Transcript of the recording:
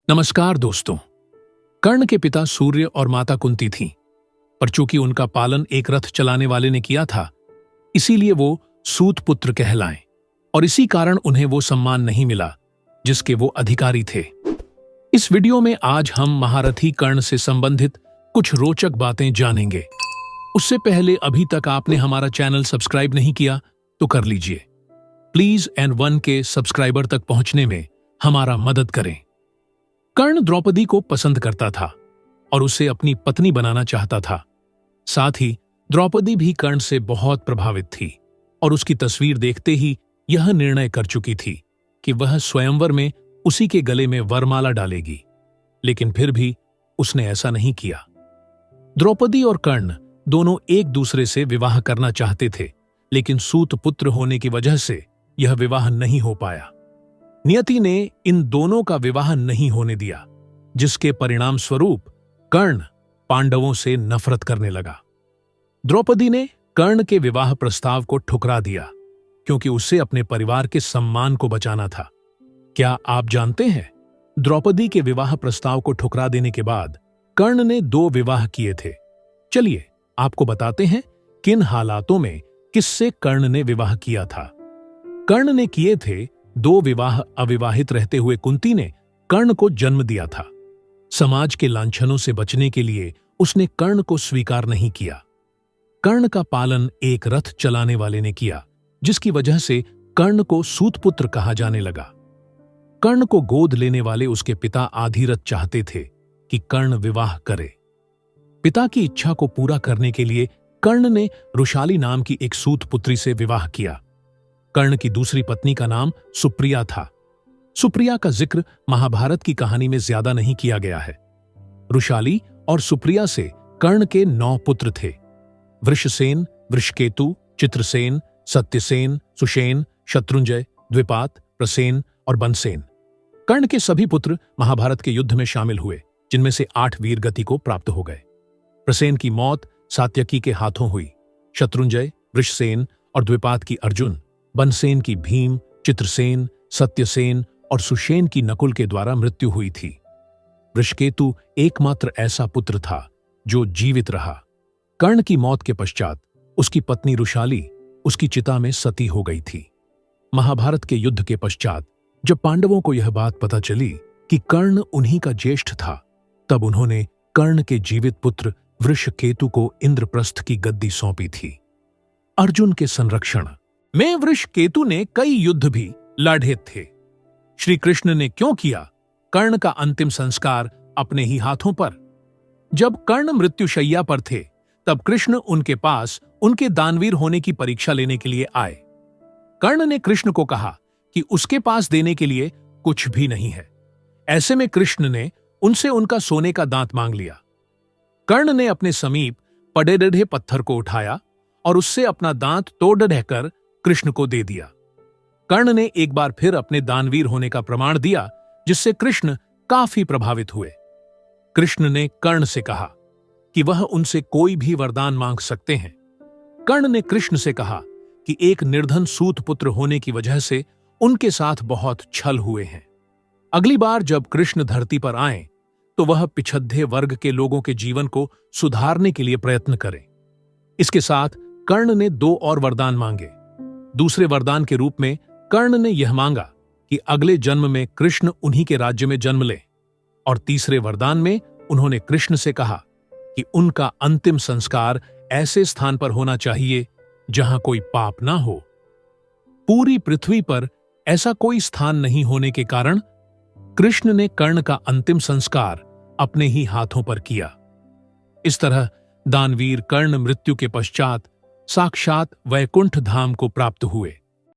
नमस्कार दोस्तों। कर्ण के पिता सूर्य और माता कुंती थीं, पर चूंकि उनका पालन एक रथ चलाने वाले ने किया था, इसीलिए वो सूत पुत्र कहलाए और इसी कारण उन्हें वो सम्मान नहीं मिला जिसके वो अधिकारी थे। इस वीडियो में आज हम महारथी कर्ण से संबंधित कुछ रोचक बातें जानेंगे। उससे पहले अभी तक आपने हमारा चैनल सब्सक्राइब नहीं किया तो कर लीजिए प्लीज, एंड 1 के सब्सक्राइबर तक पहुंचने में हमारा मदद करें। कर्ण द्रौपदी को पसंद करता था और उसे अपनी पत्नी बनाना चाहता था। साथ ही द्रौपदी भी कर्ण से बहुत प्रभावित थी और उसकी तस्वीर देखते ही यह निर्णय कर चुकी थी कि वह स्वयंवर में उसी के गले में वरमाला डालेगी, लेकिन फिर भी उसने ऐसा नहीं किया। द्रौपदी और कर्ण दोनों एक दूसरे से विवाह करना चाहते थे, लेकिन सूत पुत्र होने की वजह से यह विवाह नहीं हो पाया। नियति ने इन दोनों का विवाह नहीं होने दिया, जिसके परिणाम स्वरूप कर्ण पांडवों से नफरत करने लगा। द्रौपदी ने कर्ण के विवाह प्रस्ताव को ठुकरा दिया क्योंकि उसे अपने परिवार के सम्मान को बचाना था। क्या आप जानते हैं, द्रौपदी के विवाह प्रस्ताव को ठुकरा देने के बाद कर्ण ने 2 विवाह किए थे। चलिए आपको बताते हैं किन हालातों में किससे कर्ण ने विवाह किया था। कर्ण ने किए थे 2 विवाह। अविवाहित रहते हुए कुंती ने कर्ण को जन्म दिया था। समाज के लांछनों से बचने के लिए उसने कर्ण को स्वीकार नहीं किया। कर्ण का पालन एक रथ चलाने वाले ने किया, जिसकी वजह से कर्ण को सूतपुत्र कहा जाने लगा। कर्ण को गोद लेने वाले उसके पिता आधिरथ चाहते थे कि कर्ण विवाह करे। पिता की इच्छा को पूरा करने के लिए कर्ण ने रुशाली नाम की एक सूतपुत्री से विवाह किया। कर्ण की दूसरी पत्नी का नाम सुप्रिया था। सुप्रिया का जिक्र महाभारत की कहानी में ज्यादा नहीं किया गया है। रुशाली और सुप्रिया से कर्ण के 9 पुत्र थे: वृषसेन, वृषकेतु, चित्रसेन, सत्यसेन, सुषेन, शत्रुंजय, द्विपात, प्रसेन और बनसेन। कर्ण के सभी पुत्र महाभारत के युद्ध में शामिल हुए, जिनमें से 8 वीर गति को प्राप्त हो गए। प्रसेन की मौत सात्यकी के हाथों हुई। शत्रुंजय, वृषसेन और द्विपात की अर्जुन, बनसेन की भीम, चित्रसेन, सत्यसेन और सुषेन की नकुल के द्वारा मृत्यु हुई थी। वृषकेतु एकमात्र ऐसा पुत्र था जो जीवित रहा। कर्ण की मौत के पश्चात उसकी पत्नी रुशाली उसकी चिता में सती हो गई थी। महाभारत के युद्ध के पश्चात जब पांडवों को यह बात पता चली कि कर्ण उन्हीं का ज्येष्ठ था, तब उन्होंने कर्ण के जीवित पुत्र वृषकेतु को इंद्रप्रस्थ की गद्दी सौंपी थी। अर्जुन के संरक्षण में वृषकेतु ने कई युद्ध भी लड़े थे। श्री कृष्ण ने क्यों किया कर्ण का अंतिम संस्कार अपने ही हाथों पर? जब कर्ण मृत्युशैया पर थे, तब कृष्ण उनके पास उनके दानवीर होने की परीक्षा लेने के लिए आए। कर्ण ने कृष्ण को कहा कि उसके पास देने के लिए कुछ भी नहीं है। ऐसे में कृष्ण ने उनसे उनका सोने का दांत मांग लिया। कर्ण ने अपने समीप पड़े डढ़े पत्थर को उठाया और उससे अपना दांत तोड़ डढ़कर कृष्ण को दे दिया। कर्ण ने एक बार फिर अपने दानवीर होने का प्रमाण दिया, जिससे कृष्ण काफी प्रभावित हुए। कृष्ण ने कर्ण से कहा कि वह उनसे कोई भी वरदान मांग सकते हैं। कर्ण ने कृष्ण से कहा कि एक निर्धन सूत पुत्र होने की वजह से उनके साथ बहुत छल हुए हैं। अगली बार जब कृष्ण धरती पर आए तो वह पिछड़े वर्ग के लोगों के जीवन को सुधारने के लिए प्रयत्न करें। इसके साथ कर्ण ने 2 और वरदान मांगे। दूसरे वरदान के रूप में कर्ण ने यह मांगा कि अगले जन्म में कृष्ण उन्हीं के राज्य में जन्म लें, और तीसरे वरदान में उन्होंने कृष्ण से कहा कि उनका अंतिम संस्कार ऐसे स्थान पर होना चाहिए जहां कोई पाप ना हो। पूरी पृथ्वी पर ऐसा कोई स्थान नहीं होने के कारण कृष्ण ने कर्ण का अंतिम संस्कार अपने ही हाथों पर किया। इस तरह दानवीर कर्ण मृत्यु के पश्चात साक्षात वैकुंठ धाम को प्राप्त हुए।